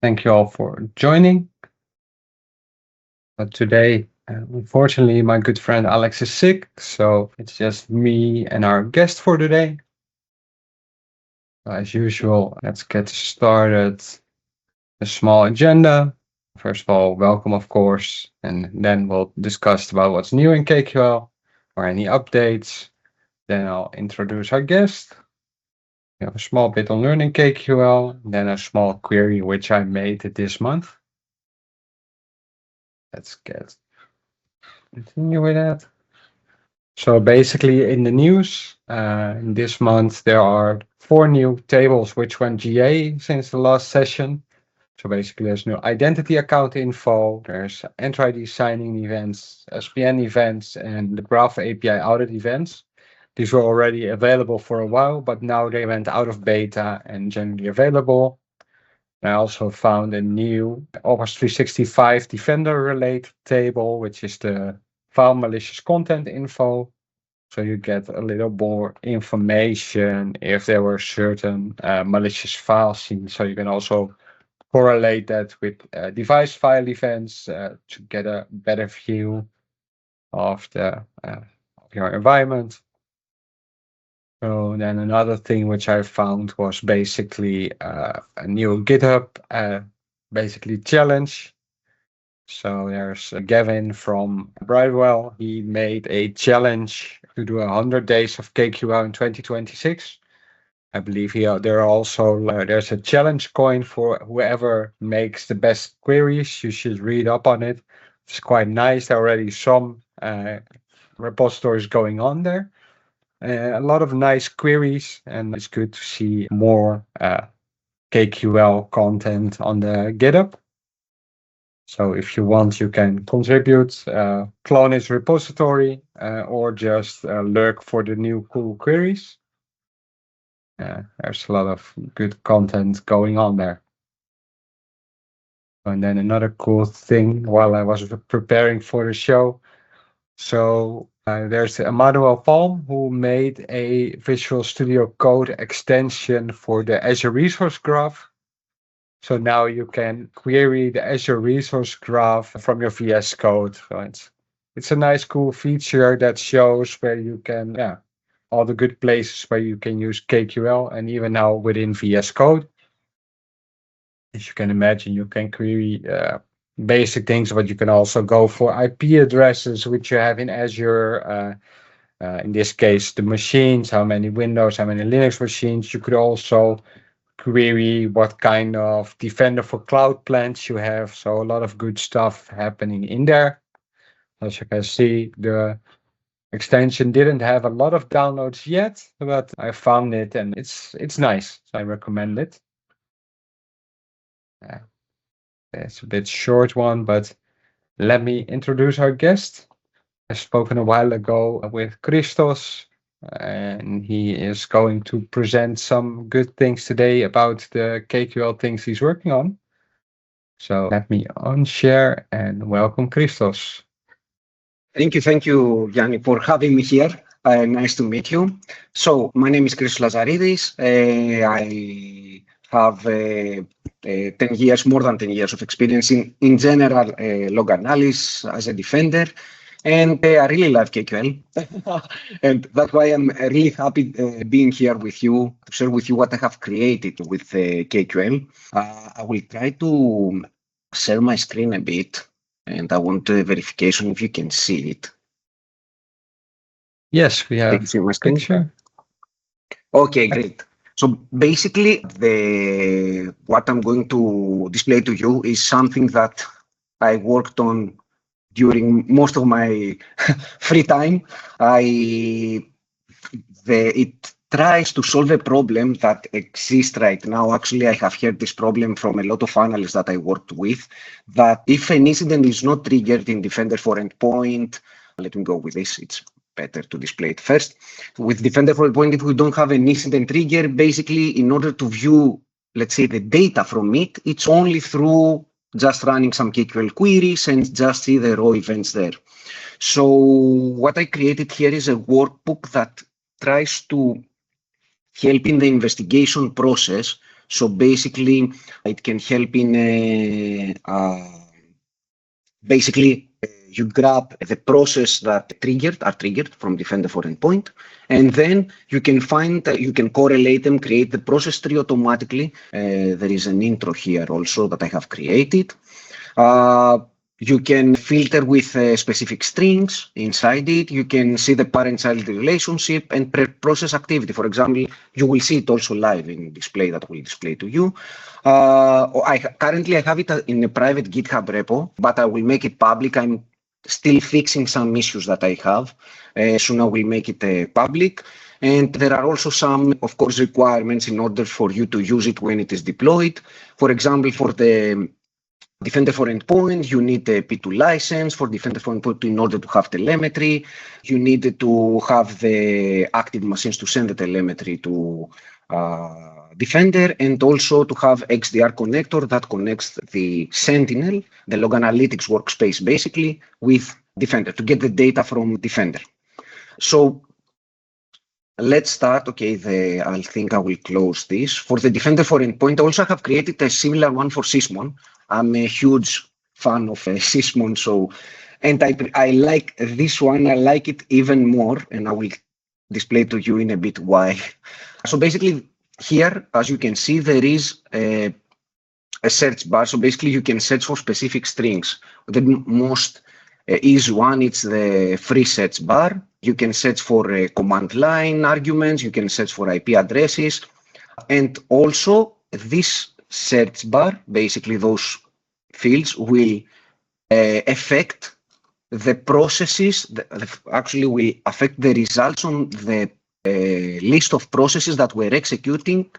Thank you all for joining. But today, unfortunately, my good friend Alex is sick, so it's just me and our guest for today. As usual, let's get started. A small agenda. First of all, welcome, of course, and then we'll discuss about what's new in KQL or any updates. Then I'll introduce our guest. We have a small bit on learning KQL, then a small query which I made this month. Let's continue with that. So basically in the news, this month there are 4 new tables which went GA since the last session. So basically there's new identity account info, there's Entra ID signing events, SPN events, and the Graph API audit events. These were already available for a while, but now they went out of beta and generally available. I also found a new Office 365 Defender-related table, which is the file malicious content info. So you get a little more information if there were certain malicious files seen. So you can also correlate that with device file events to get a better view of your environment. So then another thing which I found was basically a new GitHub basically challenge. So there's Gavin from Bridewell. He made a challenge to do 100 days of KQL in 2026. I believe there's a challenge coin for whoever makes the best queries. You should read up on it. It's quite nice. There are already some repositories going on there. A lot of nice queries, and it's good to see more KQL content on the GitHub. So if you want, you can contribute, clone its repository, or just lurk for the new cool queries. There's a lot of good content going on there. And then another cool thing while I was preparing for the show. So there's Emmanuel Palm, who made a Visual Studio Code extension for the Azure Resource Graph. So now you can query the Azure Resource Graph from your VS Code. So it's a nice, cool feature that shows where you can, all the good places where you can use KQL, and even now within VS Code. As you can imagine, you can query basic things, but you can also go for IP addresses, which you have in Azure. In this case, the machines, how many Windows, how many Linux machines. You could also query what kind of Defender for Cloud plans you have. So a lot of good stuff happening in there. As you can see, the extension didn't have a lot of downloads yet, but I found it and it's nice. So I recommend it. It's a bit short one, but let me introduce our guest. I've spoken a while ago with Christos, and he is going to present some good things today about the KQL things he's working on. So let me unshare and welcome Christos. Thank you, Gianni, for having me here. Nice to meet you. So my name is Christos Lazaridis. I have more than 10 years of experience in general log analysis as a defender. And I really love KQL. And that's why I'm really happy being here with you to share with you what I have created with KQL. I will try to share my screen a bit, and I want verification if you can see it. Yes, we have my screen. Picture. Okay, great. So basically, what I'm going to display to you is something that I worked on during most of my free time. It tries to solve a problem that exists right now. Actually, I have heard this problem from a lot of analysts that I worked with, that if an incident is not triggered in Defender for Endpoint, let me go with this, it's better to display it first. With Defender for Endpoint, if we don't have an incident trigger, basically, in order to view, let's say, the data from it, it's only through just running some KQL queries and just see the raw events there. So what I created here is a workbook that tries to help in the investigation process. So basically, it can help in you grab the process that are triggered from Defender for Endpoint, and then you can you can correlate them, create the process tree automatically. There is an intro here also that I have created. You can filter with specific strings inside it. You can see the parent-child relationship and process activity. For example, you will see it also live in display that will display to you. Currently, I have it in a private GitHub repo, but I will make it public. I'm still fixing some issues that I have. Soon I will make it public. And there are also some, of course, requirements in order for you to use it when it is deployed. For example, for the Defender for Endpoint, you need a P2 license. For Defender for Endpoint, in order to have telemetry, you need to have the active machines to send the telemetry to Defender, and also to have XDR connector that connects the Sentinel, the log analytics workspace, basically, with Defender to get the data from Defender. So let's start. Okay, I think I will close this. For the Defender for Endpoint, I also have created a similar one for Sysmon. I'm a huge fan of Sysmon, and I like this one. I like it even more, and I will display to you in a bit why. So basically, here, as you can see, there is a search bar. So basically, you can search for specific strings. The most easy one, it's the free search bar. You can search for command line arguments. You can search for IP addresses. And also, this search bar, basically those fields, will affect the processes, actually will affect the results on the list of processes that were executing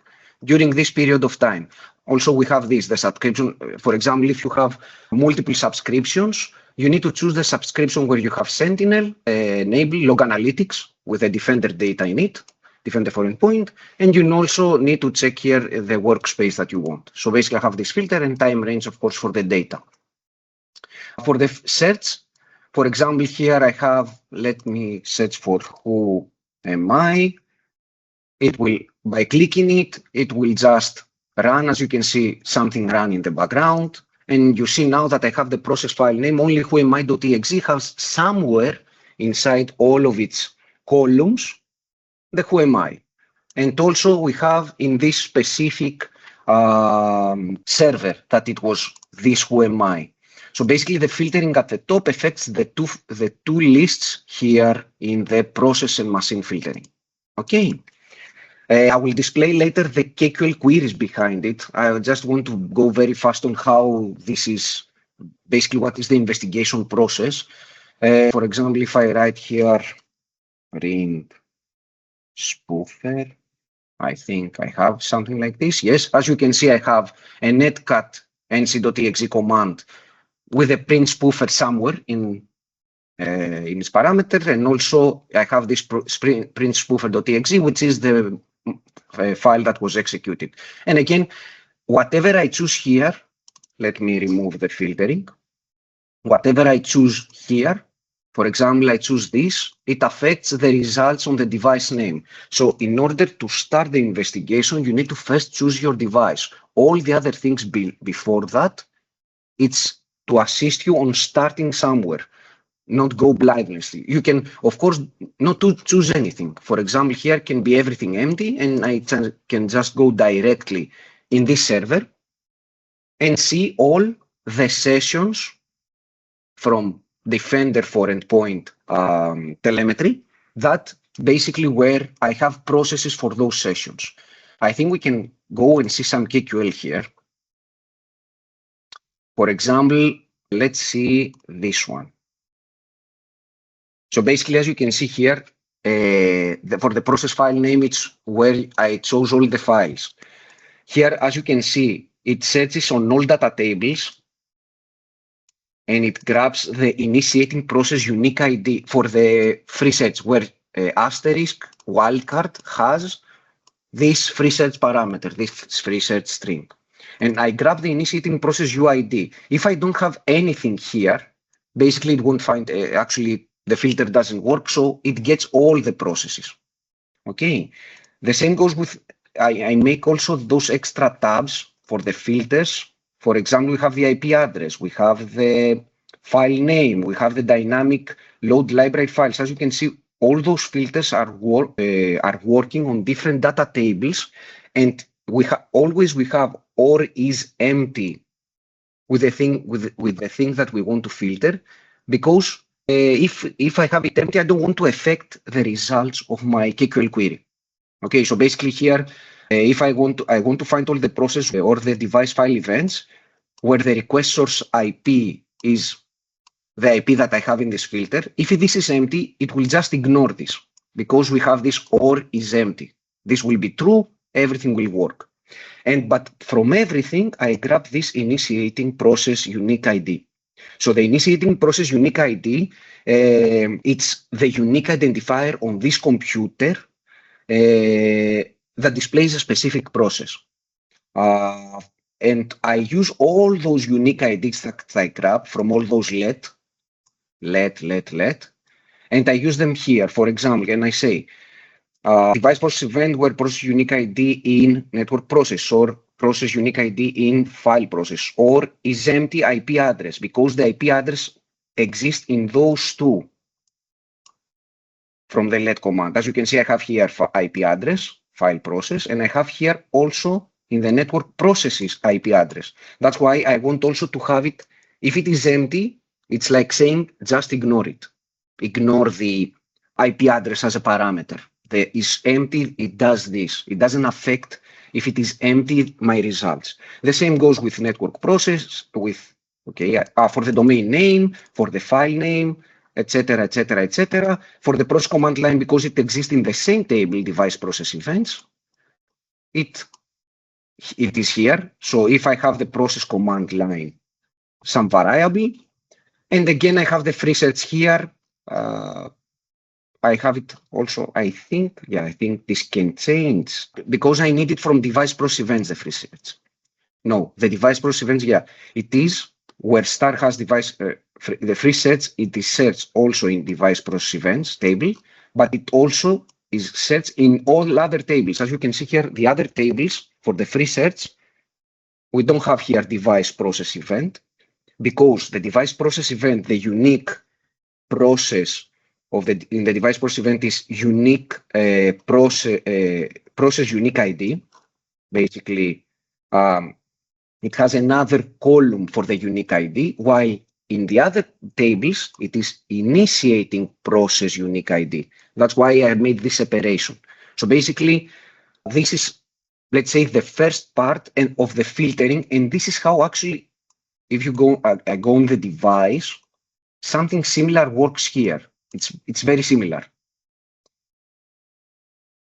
during this period of time. Also, we have the subscription. For example, if you have multiple subscriptions, you need to choose the subscription where you have Sentinel, enable log analytics with the Defender data in it, Defender for Endpoint, and you also need to check here the workspace that you want. So basically, I have this filter and time range, of course, for the data. For the search, for example, here I have, let me search for who am I. It will, by clicking it, it will just run. As you can see, something run in the background. And you see now that I have the process file name, only whoami.exe has somewhere inside all of its columns the whoami. And also we have in this specific server that it was this whoami. So basically the filtering at the top affects the two lists here in the process and machine filtering. Okay. I will display later the KQL queries behind it. I just want to go very fast on how this is, basically what is the investigation process. For example, if I write here print spoofer, I think I have something like this. Yes, as you can see, I have a netcat nc.exe command with a print spoofer somewhere in its parameter, and also I have this print spoofer.exe, which is the file that was executed. And again, whatever I choose here, let me remove the filtering. Whatever I choose here, for example, I choose this, it affects the results on the device name. So in order to start the investigation, you need to first choose your device. All the other things before that, it's to assist you on starting somewhere, not go blindlessly. You can, of course, not to choose anything. For example, here can be everything empty, and I can just go directly in this server and see all the sessions from Defender for Endpoint telemetry that basically where I have processes for those sessions. I think we can go and see some KQL here. For example, let's see this one. So basically, as you can see here, for the process file name, it's where I chose all the files. Here, as you can see, it searches on all data tables, and it grabs the initiating process unique ID for the free search, where asterisk wildcard has this free search parameter, this free search string. And I grab the initiating process UID. If I don't have anything here, basically it won't find, actually the filter doesn't work, so it gets all the processes. Okay, the same goes with I make also those extra tabs for the filters. For example, we have the IP address, we have the file name, we have the dynamic load library files. As you can see, all those filters are working on different data tables, and we have or is empty with the thing that we want to filter, because if I have it empty, I don't want to affect the results of my KQL query. Okay, so basically here, if I want to find all the process or the device file events where the request source IP is the IP that I have in this filter. If this is empty, it will just ignore this because we have this or is empty. This will be true, everything will work. But from everything, I grab this initiating process unique ID. So the initiating process unique ID, it's the unique identifier on this computer that displays a specific process. And I use all those unique IDs that I grab from all those let, and I use them here. For example, and I say, device process event where process unique ID in network process, or process unique ID in file process, or is empty IP address, because the IP address exists in those two from the let command. As you can see, I have here for IP address, file process, and I have here also in the network processes IP address. That's why I want also to have it, if it is empty, it's like saying just ignore it. Ignore the IP address as a parameter. The is empty, it does this. It doesn't affect, if it is empty, my results. The same goes with network process, with, okay, for the domain name, for the file name, etc., etc., etc. For the process command line, because it exists in the same table, device process events, it is here. So if I have the process command line, some variable, and again, I have the free sets here. I have it also, I think this can change because I need it from device process events, the free sets. No, the device process events, it is where star has device, the free sets, it is searched also in device process events table, but it also is searched in all other tables. As you can see here, the other tables for the free sets, we don't have here device process event, because the device process event, the unique process in the device process event is unique process unique ID. Basically, it has another column for the unique ID, while in the other tables, it is initiating process unique ID. That's why I made this separation. So basically, this is, let's say, the first part of the filtering, and this is how actually, if you go on the device, something similar works here. It's very similar.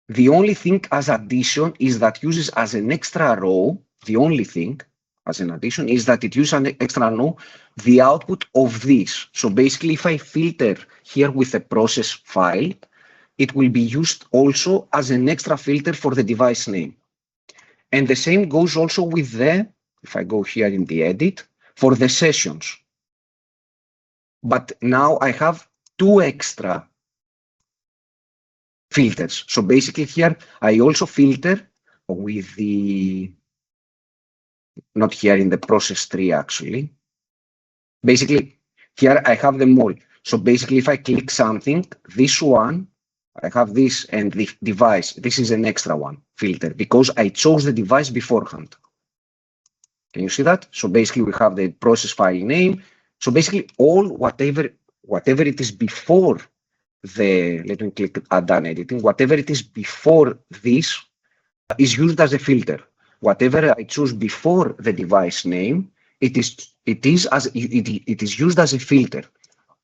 The only thing as addition is that uses as an extra row, the only thing as an addition is that it uses an extra row, the output of this. So basically, if I filter here with a process file, it will be used also as an extra filter for the device name. And the same goes also with the, if I go here in the edit, for the sessions. But now I have two extra filters. So basically here, I also filter with the, not here in the process tree actually. Basically, here I have them all. So basically, if I click something, this one, I have this and the device. This is an extra one filter because I chose the device beforehand. Can you see that? So basically, we have the process file name. So basically, all whatever it is before the, let me click add done editing, whatever it is before this is used as a filter. Whatever I choose before the device name, it is used as a filter.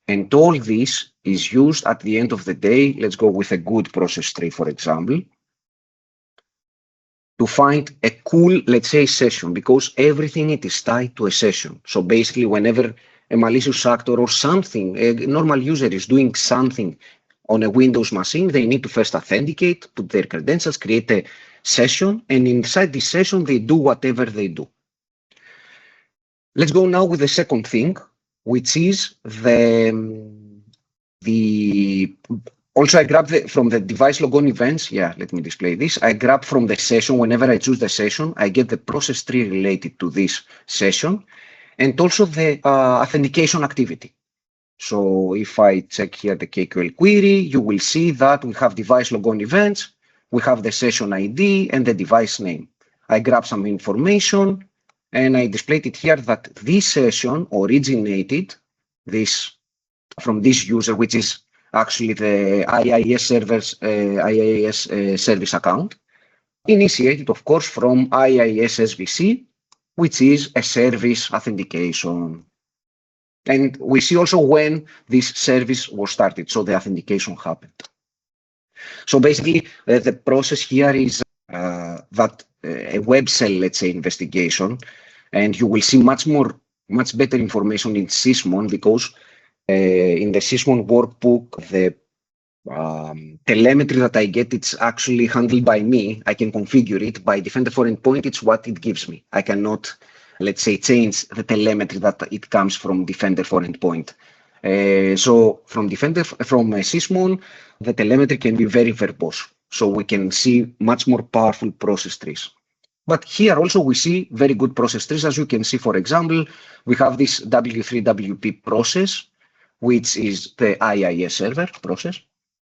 And all this is used at the end of the day. Let's go with a good process tree, for example, to find a cool, let's say, session, because everything it is tied to a session. So basically, whenever a malicious actor or something, a normal user is doing something on a Windows machine, they need to first authenticate, put their credentials, create a session, and inside this session, they do whatever they do. Let's go now with the second thing, which is the Also, I grab from the device logon events. Yeah, let me display this. I grab from the session. Whenever I choose the session, I get the process tree related to this session, and also the authentication activity. So if I check here the KQL query, you will see that we have device logon events, we have the session ID and the device name. I grab some information and I displayed it here that this session originated from this user, which is actually the IIS service account, initiated, of course, from IIS SVC, which is a service authentication. And we see also when this service was started, so the authentication happened. So basically, the process here is that a web cell, let's say, investigation, and you will see much better information in Sysmon, because in the Sysmon workbook, the telemetry that I get, it's actually handled by me. I can configure it. By Defender for Endpoint, it's what it gives me. I cannot, let's say, change the telemetry that it comes from Defender for Endpoint. So from Sysmon, the telemetry can be very verbose. So we can see much more powerful process trees. But here also we see very good process trees. As you can see, for example, we have this W3WP process, which is the IIS server process,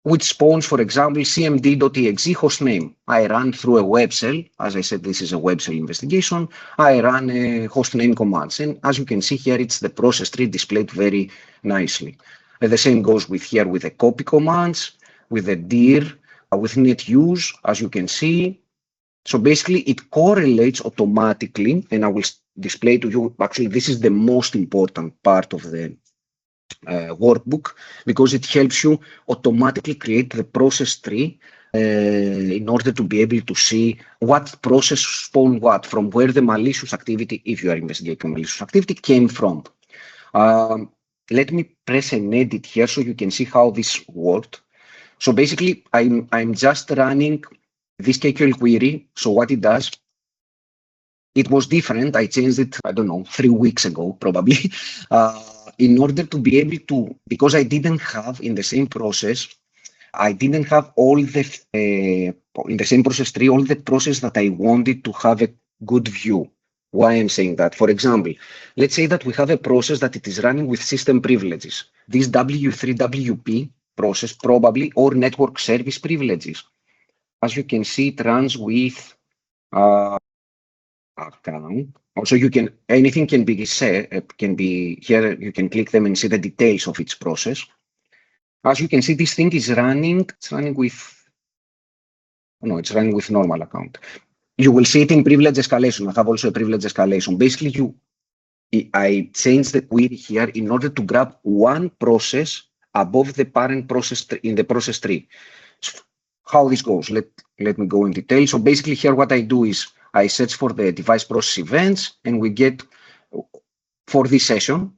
which spawns, for example, cmd.exe hostname. I run through a web shell. As I said, this is a web shell investigation. I run hostname commands. And as you can see here, it's the process tree displayed very nicely. The same goes with here with the copy commands, with the dir, with net use, as you can see. So basically, it correlates automatically, and I will display to you. Actually, this is the most important part of the workbook, because it helps you automatically create the process tree in order to be able to see what process spawned what, from where the malicious activity, if you are investigating malicious activity, came from. Let me press and edit here so you can see how this worked. So basically, I'm just running this KQL query. So what it does, it was different. I changed it, I don't know, 3 weeks ago, probably, in order to be able to, because I didn't have in the same process, I didn't have all the, in the same process tree, all the process that I wanted to have a good view. Why I'm saying that? For example, let's say that we have a process that it is running with system privileges. This W3WP process probably, or network service privileges. As you can see, it runs with account. Also, you can, anything can be set, can be here, you can click them and see the details of each process. As you can see, this thing is running, it's running with normal account. You will see it in privilege escalation. I have also a privilege escalation. Basically, I changed the query here in order to grab one process above the parent process in the process tree. So how this goes, let me go in detail. So basically here what I do is I search for the device process events, and we get for this session,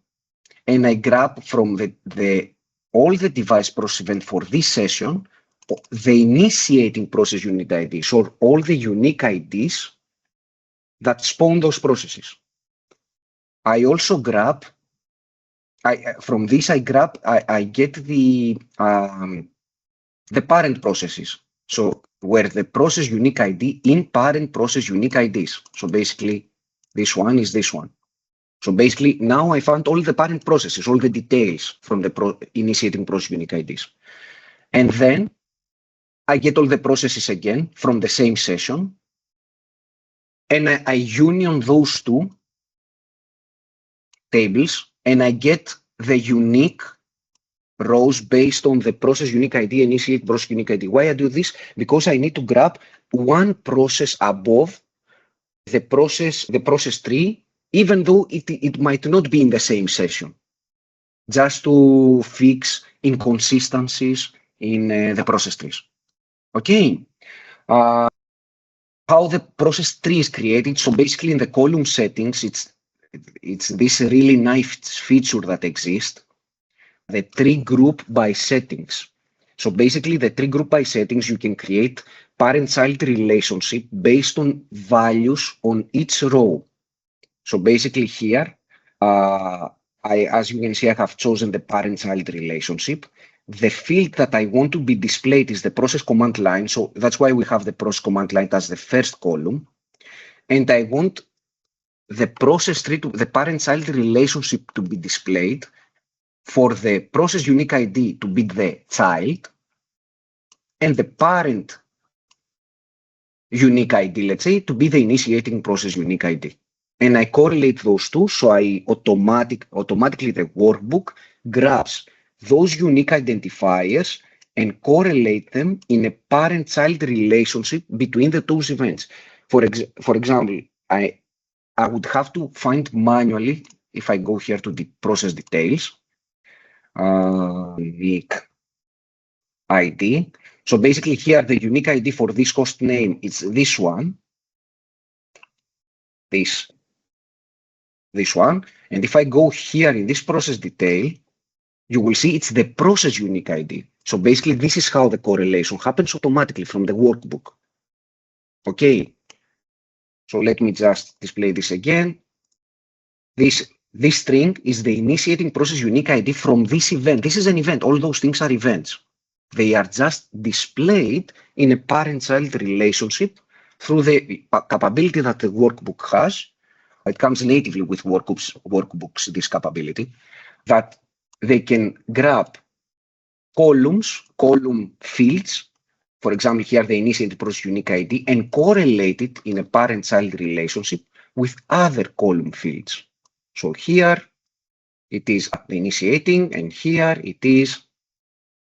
and I grab from all the device process event for this session, the initiating process unique IDs, or all the unique IDs that spawn those processes. I also grab, from this I get the parent processes. So where the process unique ID in parent process unique IDs. So basically this one is this one. So basically now I found all the parent processes, all the details from the initiating process unique IDs. And then I get all the processes again from the same session. And I union those two tables, and I get the unique rows based on the process unique ID, initiate process unique ID. Why I do this? Because I need to grab one process above the process tree, even though it might not be in the same session, just to fix inconsistencies in the process trees. Okay. How the process tree is created. So basically in the column settings, it's this really nice feature that exists, the tree group by settings. So basically the tree group by settings, you can create parent-child relationship based on values on each row. So basically here, as you can see, I have chosen the parent-child relationship. the field that I want to be displayed is the process command line. So that's why we have the process command line as the first column. And I want the process tree, the parent-child relationship to be displayed for the process unique ID to be the child and the parent unique ID, let's say, to be the initiating process unique ID. And I correlate those two, so I automatically the workbook grabs those unique identifiers and correlate them in a parent-child relationship between the two events. For example, I would have to find manually, if I go here to the process details, unique ID. So basically here, the unique ID for this host name is this one, this one. And if I go here in this process detail, you will see it's the process unique ID. So basically, this is how the correlation happens automatically from the workbook. Okay. So let me just display this again. This string is the initiating process unique ID from this event. This is an event. All those things are events. They are just displayed in a parent-child relationship through the capability that the workbook has. It comes natively with workbooks, this capability, that they can grab column fields, for example, here the initiating process unique ID, and correlate it in a parent-child relationship with other column fields. So here it is the initiating, and here it is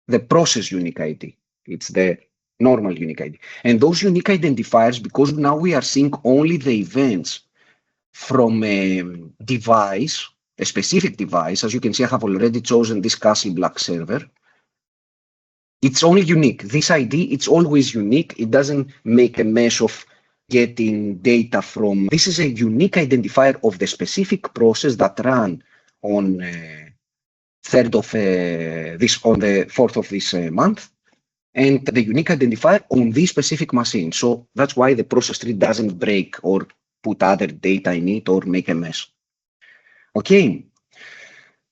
the process unique ID. It's the normal unique ID. And those unique identifiers, because now we are seeing only the events from a device, a specific device, as you can see, I have already chosen this Castle Black server. It's only unique. This ID, it's always unique. It doesn't make a mess of getting data from. This is a unique identifier of the specific process that ran on on the 4th of this month, and the unique identifier on this specific machine. So that's why the process tree doesn't break or put other data in it or make a mess. Okay.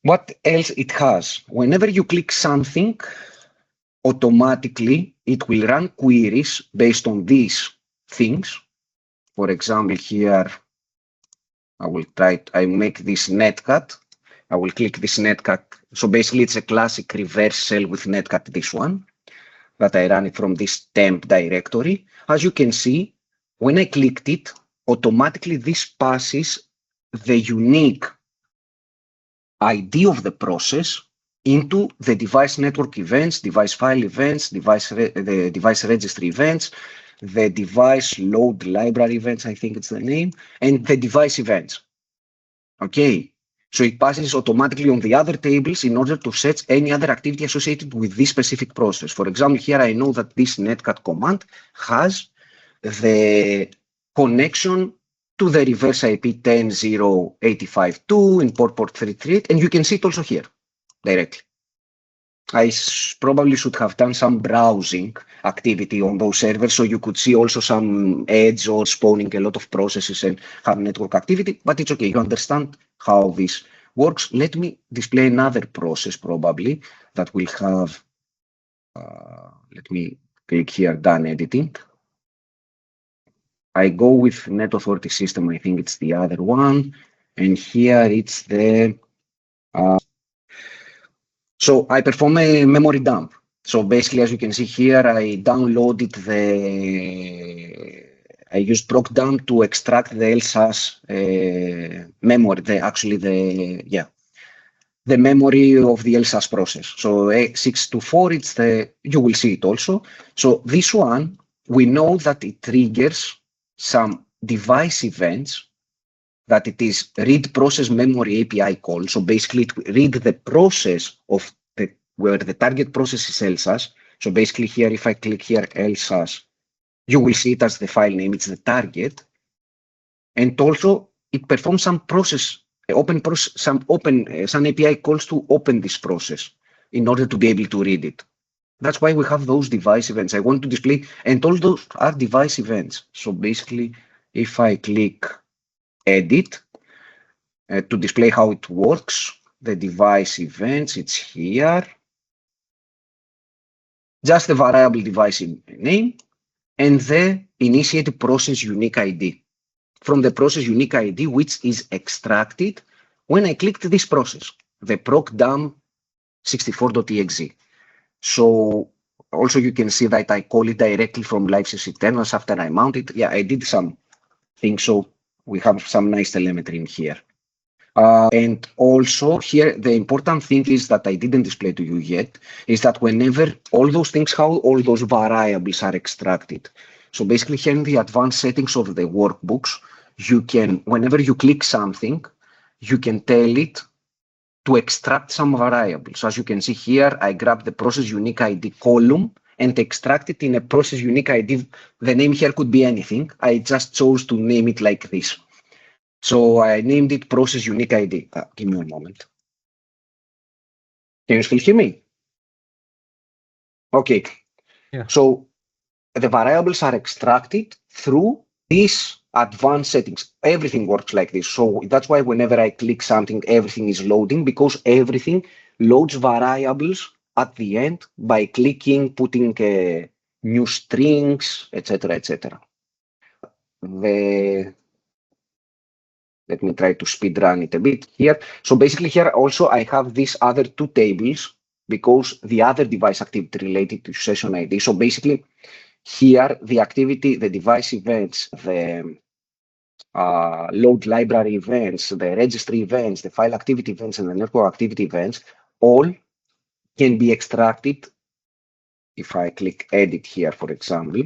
What else it has? Whenever you click something, automatically it will run queries based on these things. For example, here I make this netcat. I will click this netcat. So basically it's a classic reverse shell with netcat, this one, that I ran it from this temp directory. As you can see, when I clicked it, automatically this passes the unique ID of the process into the device network events, device file events, the device registry events, the device load library events, I think it's the name, and the device events. Okay, so it passes automatically on the other tables in order to search any other activity associated with this specific process. For example, here I know that this netcat command has the connection to the reverse IP 10.0.85.2 in port 338, and you can see it also here directly. I probably should have done some browsing activity on those servers, so you could see also some edge or spawning a lot of processes and have network activity, but it's okay. You understand how this works. Let me display another process probably that will have, let me click here, done editing. I go with net authority system, I think it's the other one, and here it's the, so I perform a memory dump. So basically, as you can see here, I downloaded I used proc dump to extract the LSAS memory, the memory of the LSAS process. So 624, it's you will see it also. So this one, we know that it triggers some device events, that it is read process memory API call. So basically it read the process of where the target process is LSAS. So basically here, if I click here LSAS, you will see it as the file name, it's the target. And also it performs some process, some API calls to open this process in order to be able to read it. That's why we have those device events. I want to display, and all those are device events. So basically, if I click edit to display how it works, the device events, it's here. just the variable device name and the initiated process unique ID from the process unique ID, which is extracted when I clicked this process, the procdam64.exe. So also you can see that I call it directly from live internals after I mount it. Yeah, I did some things, so we have some nice telemetry in here. And also here, the important thing is that I didn't display to you yet, is that whenever all those things, how all those variables are extracted. So basically here in the advanced settings of the workbooks, you can, whenever you click something, you can tell it to extract some variables. As you can see here, I grabbed the process unique ID column and extract it in a process unique ID. The name here could be anything. I just chose to name it like this. So I named it process unique ID. Give me a moment. Can you still hear me? Okay. Yeah. So the variables are extracted through these advanced settings. Everything works like this. So that's why whenever I click something, everything is loading, because everything loads variables at the end by clicking, putting new strings, etc., etc. Let me try to speed run it a bit here. So basically here also I have these other two tables because the other device activity related to session ID. So basically here the activity, the device events, the load library events, the registry events, the file activity events, and the network activity events all can be extracted. If I click edit here, for example,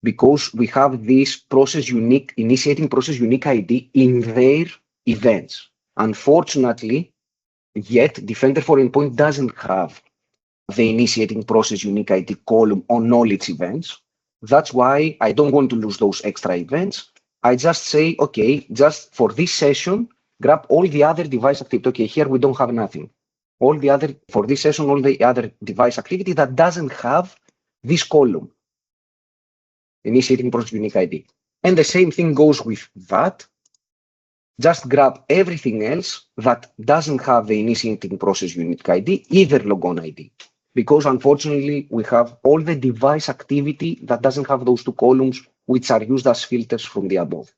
because we have this process unique, initiating process unique ID in their events. Unfortunately, yet Defender for Endpoint doesn't have the initiating process unique ID column on all its events. That's why I don't want to lose those extra events. I just say, okay, just for this session, grab all the other device activity. Okay, here we don't have nothing. All the other, for this session, all the other device activity that doesn't have this column, initiating process unique ID. And the same thing goes with that. Just grab everything else that doesn't have the initiating process unique ID, either logon ID. Because unfortunately, we have all the device activity that doesn't have those two columns, which are used as filters from the above.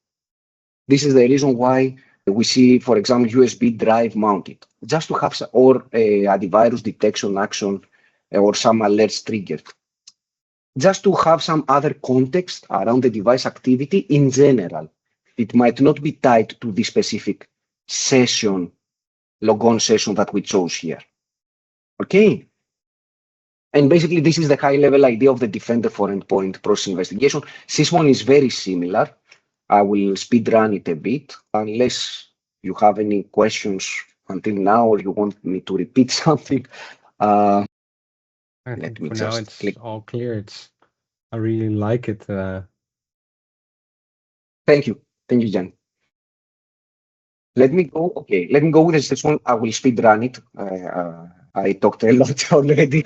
This is the reason why we see, for example, USB drive mounted, just to have, or antivirus detection action, or some alerts triggered. Just to have some other context around the device activity in general. It might not be tied to the specific session, logon session that we chose here. Okay? And basically, this is the high-level idea of the Defender for Endpoint process investigation. Sysmon is very similar. I will speed run it a bit, unless you have any questions until now, or you want me to repeat something. I think for now it's all clear. I really like it. Thank you, Jan. Let me go. Okay, let me go with this one. I will speed run it. I talked a lot already.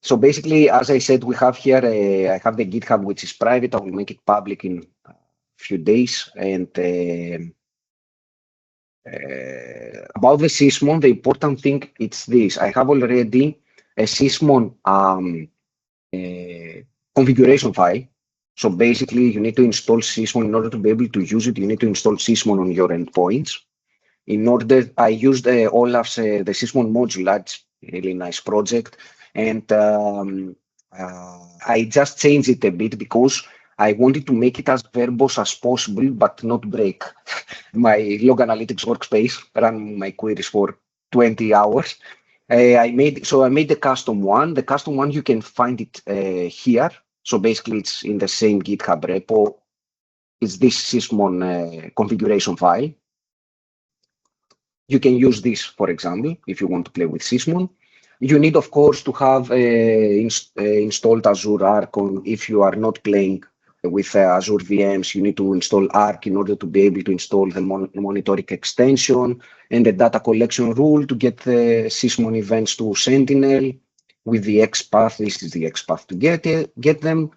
So basically, as I said, we have here, I have the GitHub, which is private. I will make it public in a few days. And about the Sysmon, the important thing is this. I have already a Sysmon configuration file. So basically, you need to install Sysmon in order to be able to use it. You need to install Sysmon on your endpoints. In order, I used Olaf's the Sysmon module. That's a really nice project. And I just changed it a bit because I wanted to make it as verbose as possible, but not break my log analytics workspace, run my queries for 20 hours. I made the custom one. The custom one, you can find it here. So basically, it's in the same GitHub repo. It's this Sysmon configuration file. You can use this, for example, if you want to play with Sysmon. You need, of course, to have installed Azure Arc. If you are not playing with Azure VMs, you need to install Arc in order to be able to install the monitoring extension and the data collection rule to get the Sysmon events to Sentinel with the XPath. This is the XPath to get them.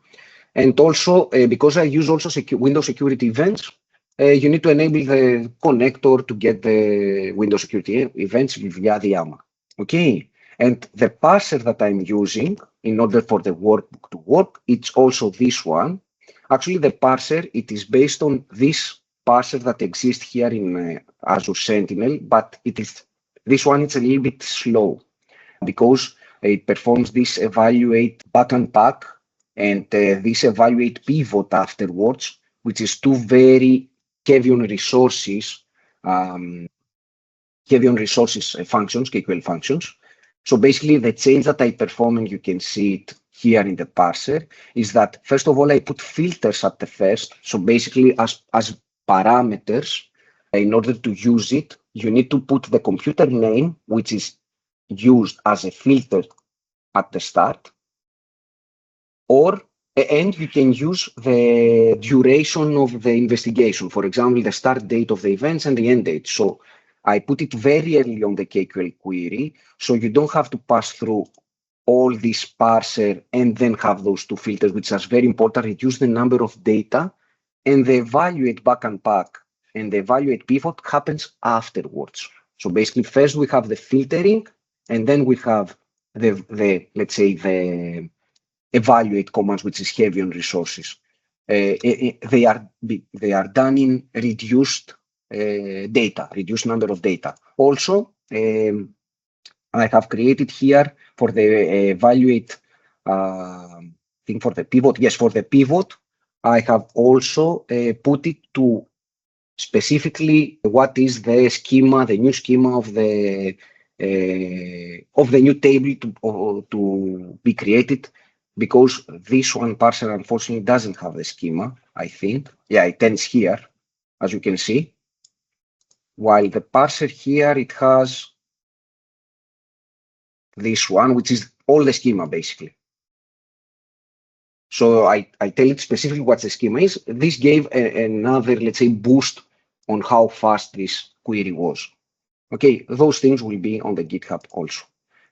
And also, because I use also Windows security events, you need to enable the connector to get the Windows security events via the AMA. Okay. And the parser that I'm using in order for the workbook to work, it's also this one. Actually, the parser, it is based on this parser that exists here in Azure Sentinel, but this one is a little bit slow because it performs this evaluate back and pack and this evaluate pivot afterwards, which is two very heavy on resources, functions, KQL functions. So basically the change that I perform, and you can see it here in the parser, is that first of all, I put filters at the first. So basically as parameters, in order to use it, you need to put the computer name, which is used as a filter at the start, and you can use the duration of the investigation. For example, the start date of the events and the end date. So I put it very early on the KQL query, so you don't have to pass through all this parser and then have those two filters, which is very important. Reduce the number of data, and the evaluate back and pack and the evaluate pivot happens afterwards. So basically, first we have the filtering, and then we have the let's say the evaluate commands, which is heavy on resources. They are done in reduced reduced number of data. Also, I have created here for the evaluate thing for the pivot. Yes, for the pivot, I have also put it to specifically what is the schema, the new schema of the new table to be created, because this one parser unfortunately doesn't have the schema, I think. Yeah, it ends here, as you can see. While the parser here, it has this one, which is all the schema basically. So I tell it specifically what the schema is. This gave another, let's say, boost on how fast this query was. Okay, those things will be on the GitHub also.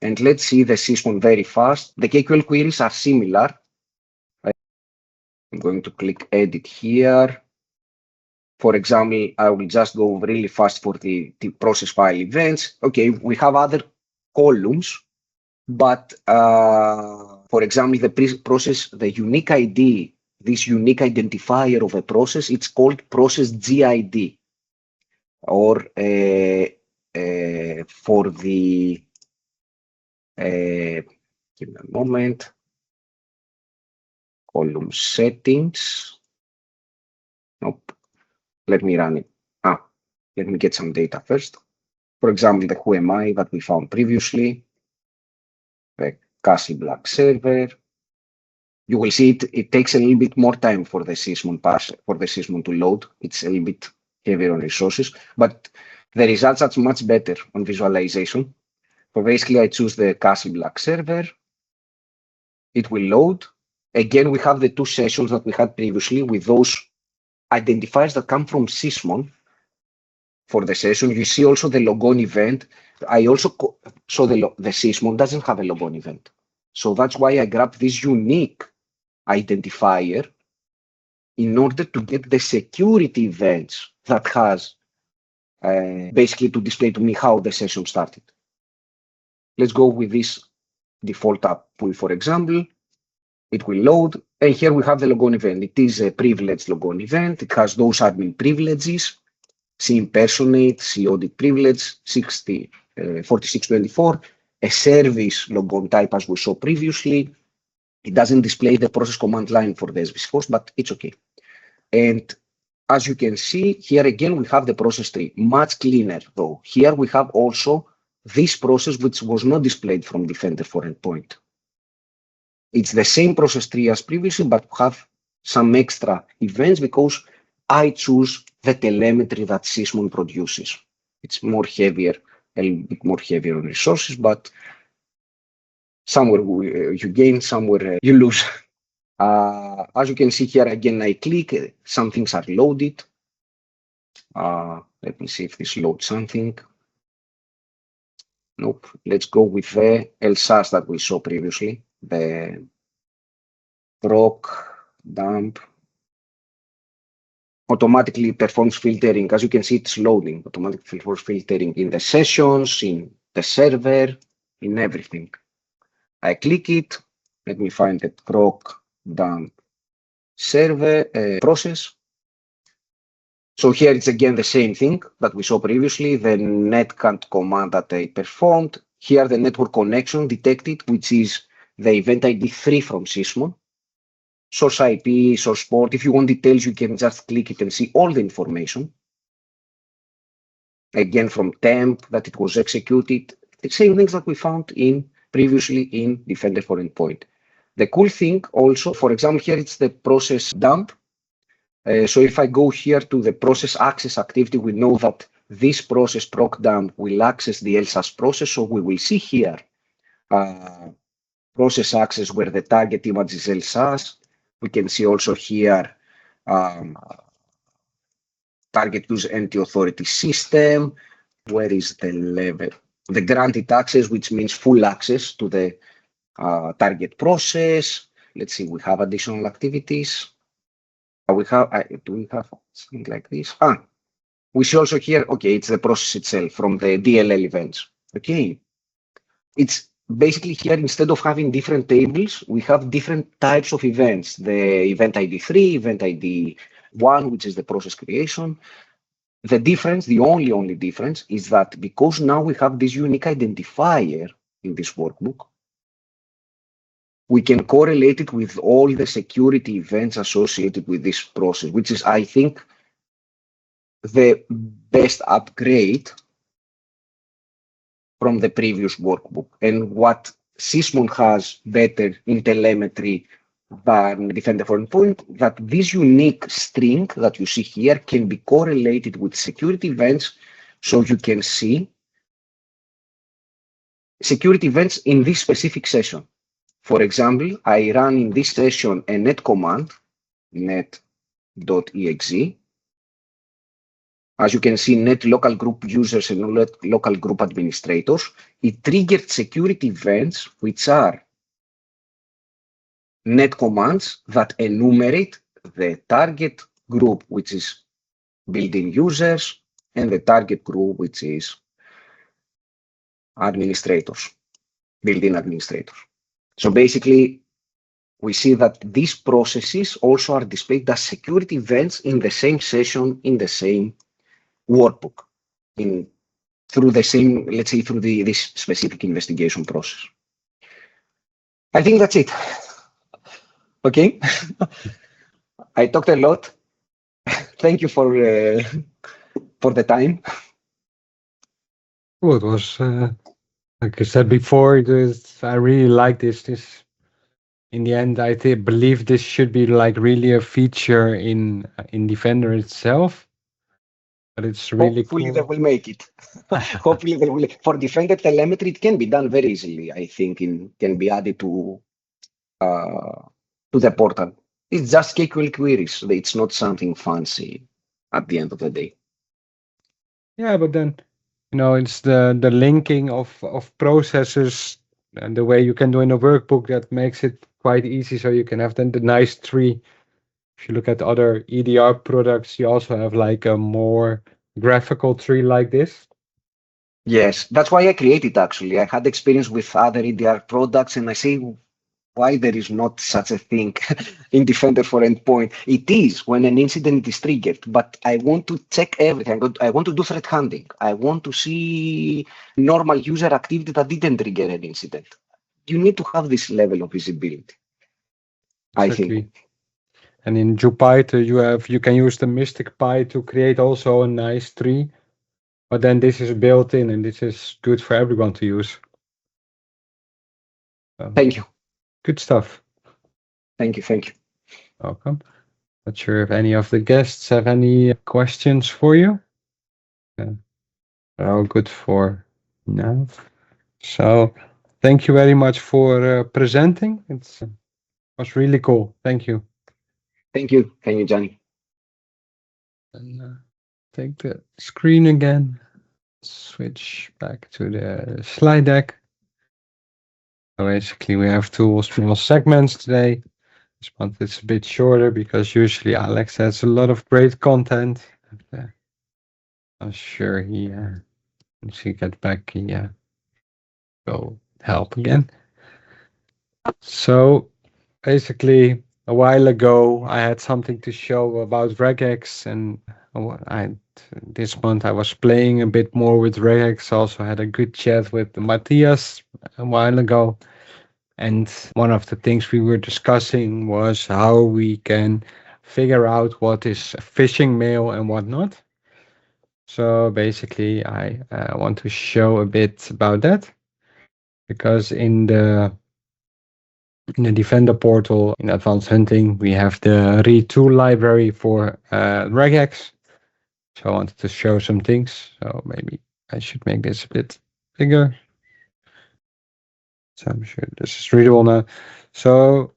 And let's see the Sysmon very fast. The KQL queries are similar. I'm going to click edit here. For example, I will just go really fast for the process file events. Okay, we have other columns, but for example, the process, the unique ID, this unique identifier of a process, it's called process GID. Or for the, give me a moment, column settings. Nope, let me run it. Let me get some data first. For example, the who am I that we found previously, the Cassie Black server. You will see it takes a little bit more time for the Sysmon to load. It's a little bit heavier on resources, but the results are much better on visualization. So basically, I choose the Cassie Black server. It will load. Again, we have the two sessions that we had previously with those identifiers that come from Sysmon for the session. You see also the logon event. I also so the Sysmon doesn't have a logon event. So that's why I grabbed this unique identifier in order to get the security events that has basically to display to me how the session started. Let's go with this default app pool, for example. It will load, and here we have the logon event. It is a privileged logon event. It has those admin privileges, C impersonate, C audit privilege, 4624, a service logon type as we saw previously. It doesn't display the process command line for the SVC host, but it's okay. And as you can see, here again, we have the process tree, much cleaner though. Here we have also this process, which was not displayed from Defender for Endpoint. It's the same process tree as previously, but have some extra events because I choose the telemetry that Sysmon produces. It's more heavier, a little bit more heavier on resources, but somewhere you gain, somewhere you lose. As you can see here, again, I click, some things are loaded. Let me see if this loads something. Nope. Let's go with the LSAS that we saw previously, the proc dump. Automatically performs filtering. As you can see, it's loading. Automatically performs filtering in the sessions, in the server. in everything. I click it. Let me find the proc dump server process. So here it's again the same thing that we saw previously, the netcant command that I performed. Here the network connection detected, which is the event ID 3 from Sysmon. Source IP, source port. If you want details, you can just click it and see all the information. Again, from temp that it was executed. The same things that we found previously in Defender for Endpoint. The cool thing also, for example, here it's the process dump. So if I go here to the process access activity, we know that this process proc dump will access the LSAS process. So we will see here process access where the target image is LSAS. We can see also here target use entity authority system. Where is the level? The granted access, which means full access to the target process. Let's see, we have additional activities. Do we have something like this? We see also here, okay, it's the process itself from the DLL events. Okay. It's basically here, instead of having different tables, we have different types of events. The event ID 3, event ID 1, which is the process creation. The difference, the only difference is that because now we have this unique identifier in this workbook, we can correlate it with all the security events associated with this process, which is, I think, the best upgrade from the previous workbook. And what Sysmon has better in telemetry than Defender for Endpoint, that this unique string that you see here can be correlated with security events, so you can see security events in this specific session. For example, I run in this session a net command, net.exe. As you can see, net local group users and local group administrators. It triggered security events, which are net commands that enumerate the target group, which is built-in users, and the target group, which is administrators, built-in administrators. So basically, we see that these processes also are displayed as security events in the same session, in the same workbook, through the same, let's say, through this specific investigation process. I think that's it. Okay. I talked a lot. Thank you for the time. Well, it was, like I said before, I really like this. In the end, I believe this should be like really a feature in Defender itself. But it's really Hopefully cool. they will make it. Hopefully they will. For Defender telemetry, it can be done very easily. I think it can be added to the portal. It's just KQL queries. So it's not something fancy at the end of the day. Yeah, but then, it's the linking of processes and the way you can do in a workbook that makes it quite easy. So you can have then the nice tree. If you look at other EDR products, you also have like a more graphical tree like this. Yes, that's why I created actually. I had experience with other EDR products and I say why there is not such a thing in Defender for Endpoint. It is when an incident is triggered, but I want to check everything. I want to do threat hunting. I want to see normal user activity that didn't trigger an incident. You need to have this level of visibility, Exactly. I think. And in Jupyter, you can use the Mystic Pi to create also a nice tree. But then this is built in and this is good for everyone to use. Thank you. Good stuff. Thank you. Welcome. Not sure if any of the guests have any questions for you. They're all good for now. So thank you very much for presenting. It was really cool. Thank you. Thank you, Gianni. And take the screen again. Switch back to the slide deck. So basically, we have two small segments today. This month it's a bit shorter because usually Alex has a lot of great content. I'm sure once he gets back, will help again. So basically, a while ago, I had something to show about Regex, and this month I was playing a bit more with Regex. Also had a good chat with Matthias a while ago, and one of the things we were discussing was how we can figure out what is a phishing mail and what not. So basically, I want to show a bit about that, because in the Defender portal in Advanced Hunting, we have the read-to library for regex. So I wanted to show some things. So maybe I should make this a bit bigger. So I'm sure this is readable now. So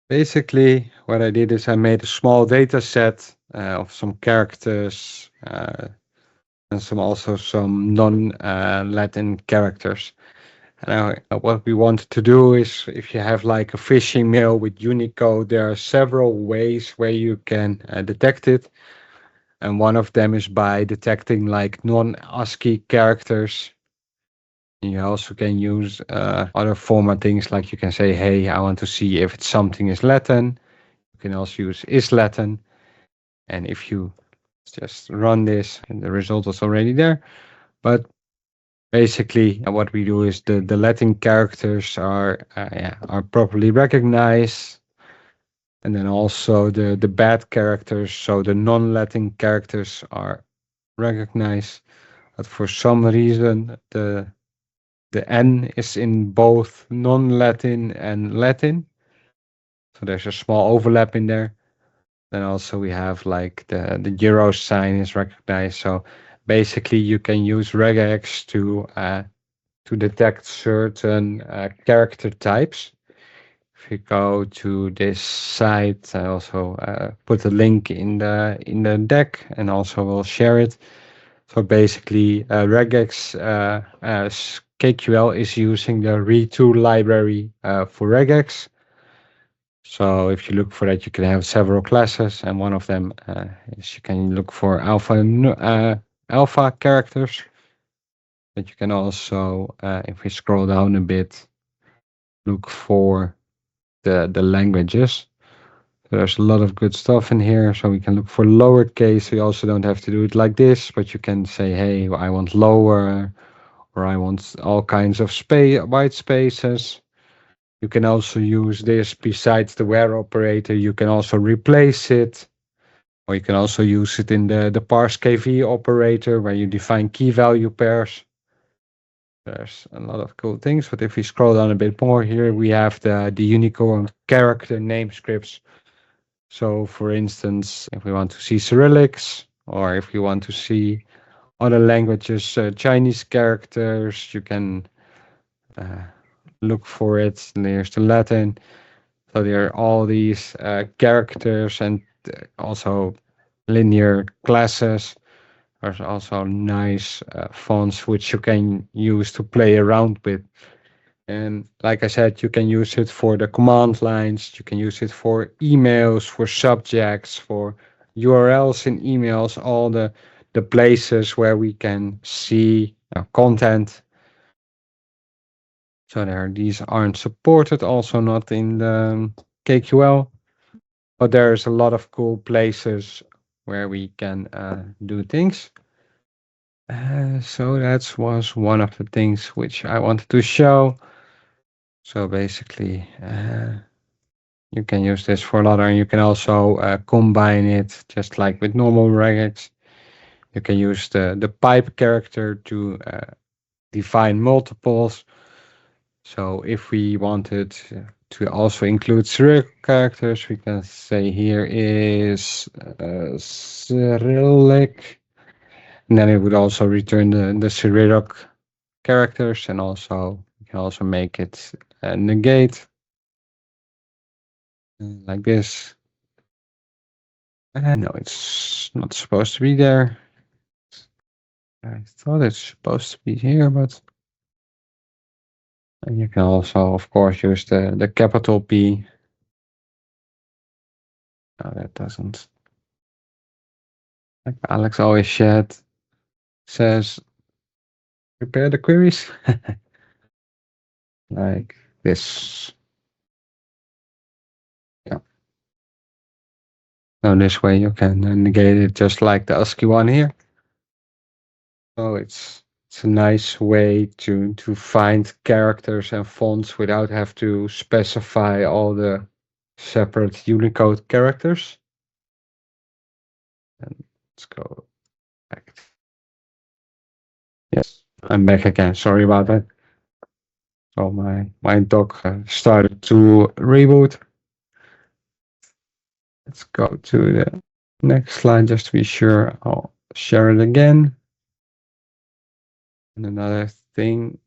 basically, what I did is I made a small data set of some characters and some non-Latin characters. And what we wanted to do is, if you have like a phishing mail with Unicode, there are several ways where you can detect it. And one of them is by detecting like non-ASCII characters. You also can use other formattings, like you can say, hey, I want to see if it's something is Latin. You can also use is Latin. And if you just run this, and the result is already there. But basically, what we do is the Latin characters are properly recognized, and then also the bad characters, so the non-Latin characters are recognized. But for some reason, the N is in both non-Latin and Latin, so there's a small overlap in there. Then also we have like the euro sign is recognized. So basically, you can use regex to detect certain character types. If you go to this site, I also put a link in the deck, and also will share it. So basically, regex as KQL is using the read-to library for regex. So if you look for that, you can have several classes, and one of them is you can look for alpha characters. But you can also, if we scroll down a bit, look for the languages. So there's a lot of good stuff in here. So we can look for lowercase. We also don't have to do it like this, but you can say, hey, I want lower, or I want all kinds of white spaces. You can also use this besides the where operator. You can also replace it, or you can also use it in the parse KV operator, where you define key value pairs. There's a lot of cool things, but if we scroll down a bit more here, we have the Unicode character name scripts. So for instance, if we want to see Cyrillics, or if we want to see other languages, Chinese characters, you can look for it. And there's the Latin. So there are all these characters, and also linear classes. There's also nice fonts which you can use to play around with. And like I said, you can use it for the command lines. You can use it for emails, for subjects, for URLs in emails, all the places where we can see content. So these aren't supported, also not in the KQL, but there's a lot of cool places where we can do things. So that was one of the things which I wanted to show. So basically, you can use this for a lot, and you can also combine it just like with normal regex. You can use the pipe character to define multiples. So if we wanted to also include Cyrillic characters, we can say here is Cyrillic. And then it would also return the Cyrillic characters, and also you can also make it negate like this. No, it's not supposed to be there. I thought it's supposed to be here, but you can also, of course, use the capital P. No, that doesn't. Like Alex always says, prepare the queries. like this. Yeah. So this way you can negate it just like the ASCII one here. So it's a nice way to find characters and fonts without have to specify all the separate Unicode characters. And let's go back. Yes, I'm back again. Sorry about that. So my dock started to reboot. Let's go to the next slide just to be sure. I'll share it again. And another thing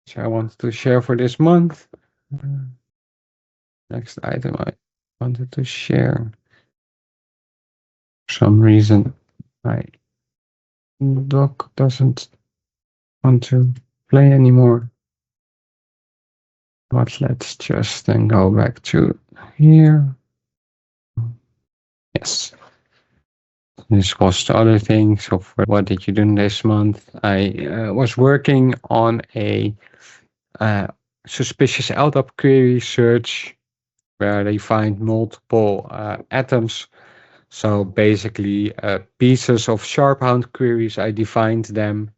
which I wanted to share for this month. Next item I wanted to share. For some reason my dock doesn't want to play anymore. But let's just then go back to here. Yes. This was the other thing. So for what did you do this month? I was working on a suspicious LDAP query search where they find multiple atoms. So basically pieces of SharpHound queries, I defined them.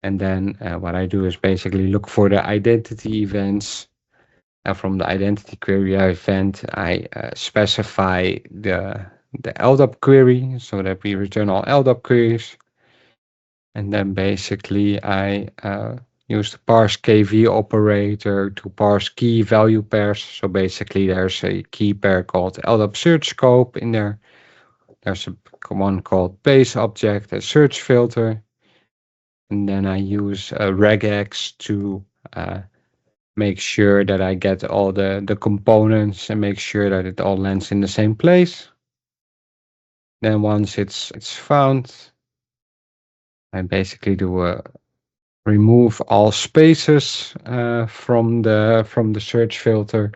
And then what I do is basically look for the identity events. And from the identity query event, I specify the LDAP query so that we return all LDAP queries. And then basically I use the parse KV operator to parse key value pairs. So basically there's a key pair called LDAP search scope in there. There's a one called base object, a search filter. And then I use regex to make sure that I get all the components and make sure that it all lands in the same place. Then once it's found, I basically do remove all spaces from the search filter,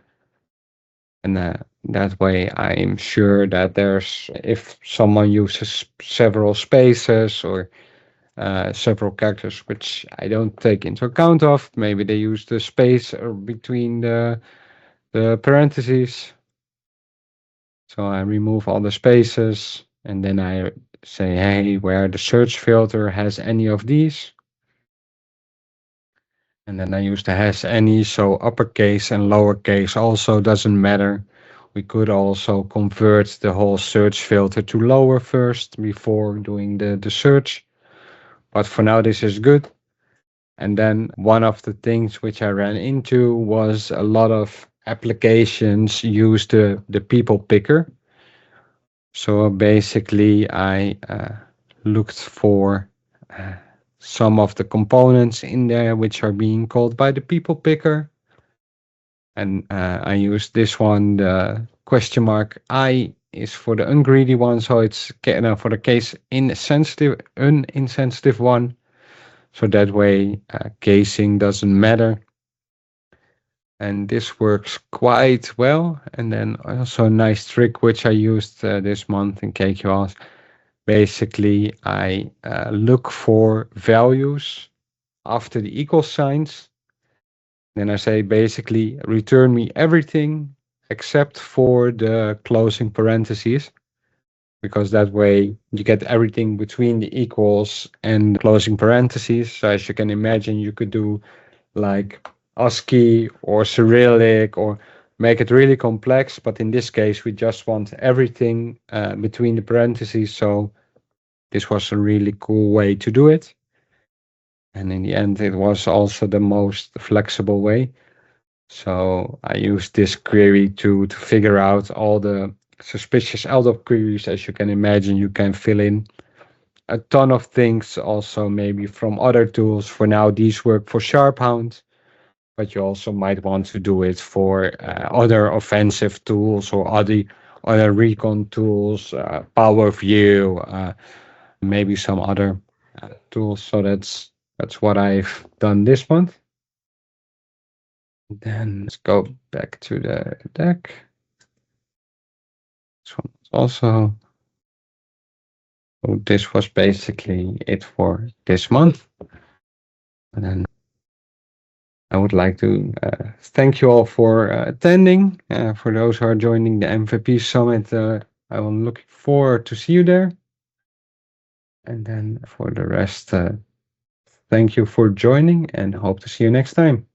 and that way I'm sure that if someone uses several spaces or several characters which I don't take into account of, maybe they use the space between the parentheses. So I remove all the spaces and then I say, hey, where the search filter has any of these. And then I use the has any, so uppercase and lowercase also doesn't matter. We could also convert the whole search filter to lower first before doing the search. But for now, this is good. And then one of the things which I ran into was a lot of applications use the people picker. So basically, I looked for some of the components in there which are being called by the people picker. And I used this one, the question mark I is for the ungreedy one. So it's for the case uninsensitive one. So that way casing doesn't matter. And this works quite well. And then also a nice trick which I used this month in KQL. Basically, I look for values after the equal signs. Then I say basically return me everything except for the closing parentheses, because that way you get everything between the equals and closing parentheses. So as you can imagine, you could do like ASCII or Cyrillic or make it really complex. But in this case, we just want everything between the parentheses. So this was a really cool way to do it. And in the end, it was also the most flexible way. So I used this query to figure out all the suspicious LDAP queries. As you can imagine, you can fill in a ton of things also maybe from other tools. For now, these work for SharpHound, but you also might want to do it for other offensive tools or other recon tools, Power View, maybe some other tools. So that's what I've done this month. Then let's go back to the deck. This one is also. So this was basically it for this month. And then I would like to thank you all for attending. For those who are joining the MVP Summit, I am looking forward to see you there. And then for the rest, thank you for joining and hope to see you next time.